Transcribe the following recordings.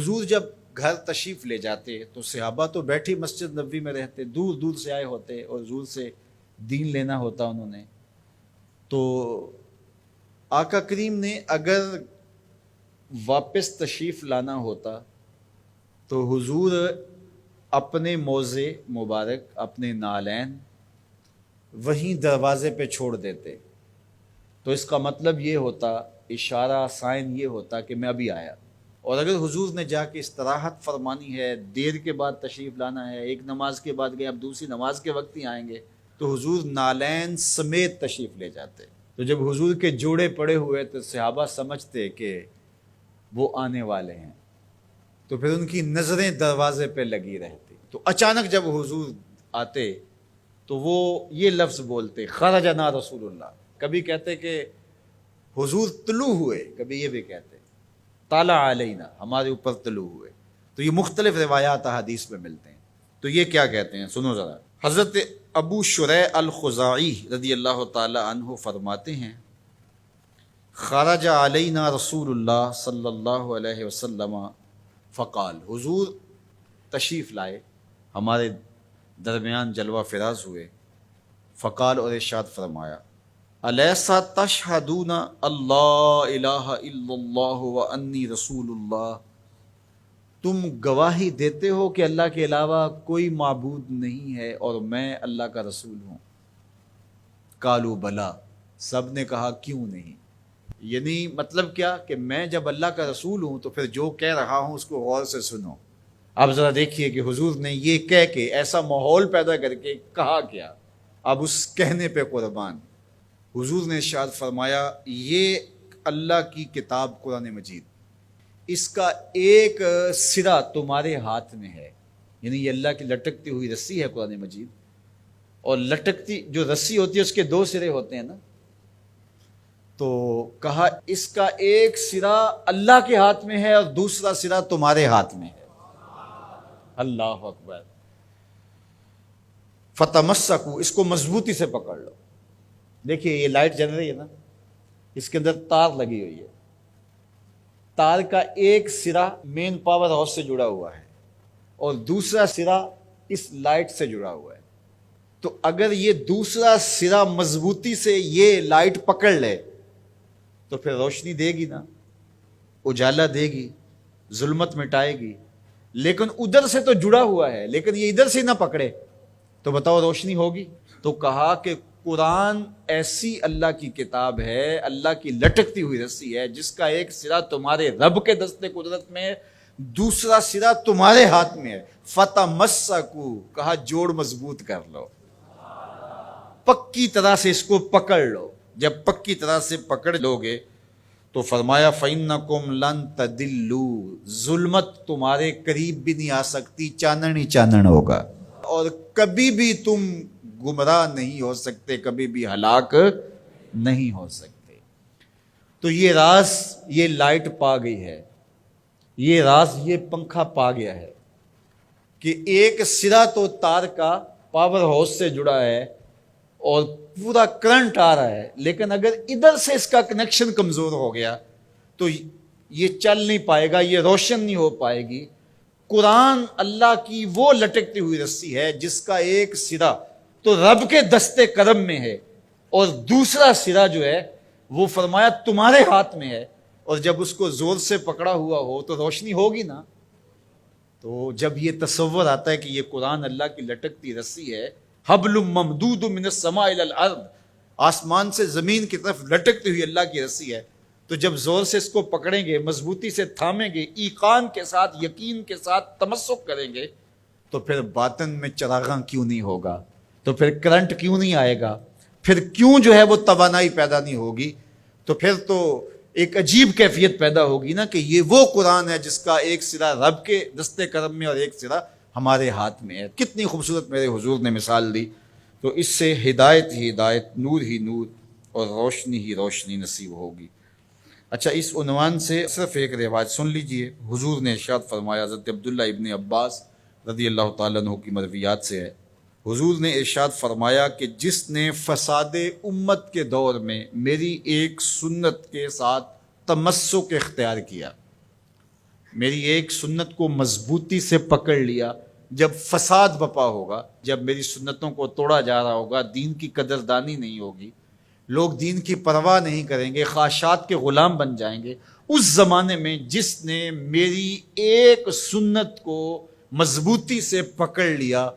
حضور جب گھر تشریف لے جاتے تو صحابہ تو بیٹھی مسجد نبوی میں رہتے، دور دور سے آئے ہوتے اور حضور سے دین لینا ہوتا انہوں نے. تو آقا کریم نے اگر واپس تشریف لانا ہوتا تو حضور اپنے موزے مبارک، اپنے نالین وہیں دروازے پہ چھوڑ دیتے. تو اس کا مطلب یہ ہوتا، اشارہ سائن یہ ہوتا کہ میں ابھی آیا. اور اگر حضور نے جا کے استراحت فرمانی ہے، دیر کے بعد تشریف لانا ہے، ایک نماز کے بعد گئے اب دوسری نماز کے وقت ہی آئیں گے، تو حضور نالین سمیت تشریف لے جاتے. تو جب حضور کے جوڑے پڑے ہوئے تو صحابہ سمجھتے کہ وہ آنے والے ہیں، تو پھر ان کی نظریں دروازے پہ لگی رہتی. تو اچانک جب حضور آتے تو وہ یہ لفظ بولتے، خرجنا رسول اللہ. کبھی کہتے کہ حضور طلوع ہوئے، کبھی یہ بھی کہتے طلع علینا، ہمارے اوپر طلوع ہوئے. تو یہ مختلف روایات حدیث میں ملتے ہیں. تو یہ کیا کہتے ہیں سنو ذرا. حضرت ابو شریح الخزاعی رضی اللہ تعالی عنہ فرماتے ہیں، خرج علینا رسول اللہ صلی اللہ علیہ وسلم فقال، حضور تشریف لائے، ہمارے درمیان جلوہ فراز ہوئے. فقال، اور ارشاد فرمایا، الیسا تشہدون اللہ الہ الا اللہ وانی رسول اللہ، تم گواہی دیتے ہو کہ اللہ کے علاوہ کوئی معبود نہیں ہے اور میں اللہ کا رسول ہوں. قالوا بلا، سب نے کہا کیوں نہیں. یعنی مطلب کیا کہ میں جب اللہ کا رسول ہوں تو پھر جو کہہ رہا ہوں اس کو غور سے سنو. اب ذرا دیکھیے کہ حضور نے یہ کہہ کے ایسا ماحول پیدا کر کے کہا کیا. اب اس کہنے پہ قربان. حضور نے ارشاد فرمایا، یہ اللہ کی کتاب قرآن مجید، اس کا ایک سرا تمہارے ہاتھ میں ہے. یعنی یہ اللہ کی لٹکتی ہوئی رسی ہے قرآن مجید، اور لٹکتی جو رسی ہوتی ہے اس کے دو سرے ہوتے ہیں نا. تو کہا اس کا ایک سرا اللہ کے ہاتھ میں ہے اور دوسرا سرا تمہارے ہاتھ میں ہے. اللہ اکبر. فتمسکوا، اس کو مضبوطی سے پکڑ لو. دیکھیے یہ لائٹ جل رہی ہے نا، اس کے اندر تار لگی ہوئی ہے. تار کا ایک سرا مین پاور ہاؤس سے جڑا ہوا ہے اور دوسرا سرا اس لائٹ سے جڑا ہوا ہے. تو اگر یہ دوسرا سرا مضبوطی سے یہ لائٹ پکڑ لے تو پھر روشنی دے گی نا، اجالا دے گی، ظلمت مٹائے گی. لیکن ادھر سے تو جڑا ہوا ہے، لیکن یہ ادھر سے نہ پکڑے تو بتاؤ روشنی ہوگی؟ تو کہا کہ قرآن ایسی اللہ کی کتاب ہے، اللہ کی لٹکتی ہوئی رسی ہے جس کا ایک سرا تمہارے رب کے دستے قدرت میں ہے، دوسرا سرا تمہارے ہاتھ میں ہے. فتمسکوا، کہا جوڑ مضبوط کر لو، پکی طرح سے اس کو پکڑ لو. جب پکی طرح سے پکڑ لو گے تو فرمایا فَإِنَّكُمْ لَن تَضِلُّوا، ظلمت تمہارے قریب بھی نہیں آ سکتی، چانن ہی چانن ہوگا، اور کبھی بھی تم گمراہ نہیں ہو سکتے، کبھی بھی ہلاک نہیں ہو سکتے. تو یہ راز یہ لائٹ پا گئی ہے، یہ راز یہ پنکھا پا گیا ہے کہ ایک سرا تو تار کا پاور ہاؤس سے جڑا ہے اور پورا کرنٹ آ رہا ہے، لیکن اگر ادھر سے اس کا کنیکشن کمزور ہو گیا تو یہ چل نہیں پائے گا، یہ روشن نہیں ہو پائے گی. قرآن اللہ کی وہ لٹکتی ہوئی رسی ہے جس کا ایک سرا تو رب کے دستے کرم میں ہے اور دوسرا سرا جو ہے وہ فرمایا تمہارے ہاتھ میں ہے، اور جب اس کو زور سے پکڑا ہوا ہو تو روشنی ہوگی نا. تو جب یہ تصور آتا ہے کہ یہ قرآن اللہ کی لٹکتی رسی ہے، حبل ممدود من السماء الی الارض، آسمان سے زمین کی طرف لٹکتی ہوئی اللہ کی رسی ہے، تو جب زور سے اس کو پکڑیں گے، مضبوطی سے تھامیں گے، ایقان کے ساتھ، یقین کے ساتھ تمسک کریں گے، تو پھر باطن میں چراغاں کیوں نہیں ہوگا، تو پھر کرنٹ کیوں نہیں آئے گا، پھر کیوں جو ہے وہ توانائی پیدا نہیں ہوگی. تو پھر تو ایک عجیب کیفیت پیدا ہوگی نا کہ یہ وہ قرآن ہے جس کا ایک سرا رب کے دستے کرم میں اور ایک سرا ہمارے ہاتھ میں ہے. کتنی خوبصورت میرے حضور نے مثال دی. تو اس سے ہدایت ہی ہدایت، نور ہی نور اور روشنی ہی روشنی نصیب ہوگی. اچھا، اس عنوان سے صرف ایک روایت سن لیجئے. حضور نے ارشاد فرمایا، حضرت عبداللہ ابن عباس رضی اللہ تعالیٰ عنہ کی مرویات سے ہے، حضور نے ارشاد فرمایا کہ جس نے فساد امت کے دور میں میری ایک سنت کے ساتھ تمسک اختیار کیا، میری ایک سنت کو مضبوطی سے پکڑ لیا، جب فساد بپا ہوگا، جب میری سنتوں کو توڑا جا رہا ہوگا، دین کی قدردانی نہیں ہوگی، لوگ دین کی پرواہ نہیں کریں گے، خواہشات کے غلام بن جائیں گے، اس زمانے میں جس نے میری ایک سنت کو مضبوطی سے پکڑ لیا،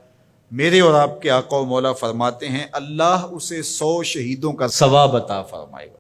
میرے اور آپ کے آقا و مولا فرماتے ہیں اللہ اسے 100 شہیدوں کا ثواب عطا فرمائے گا۔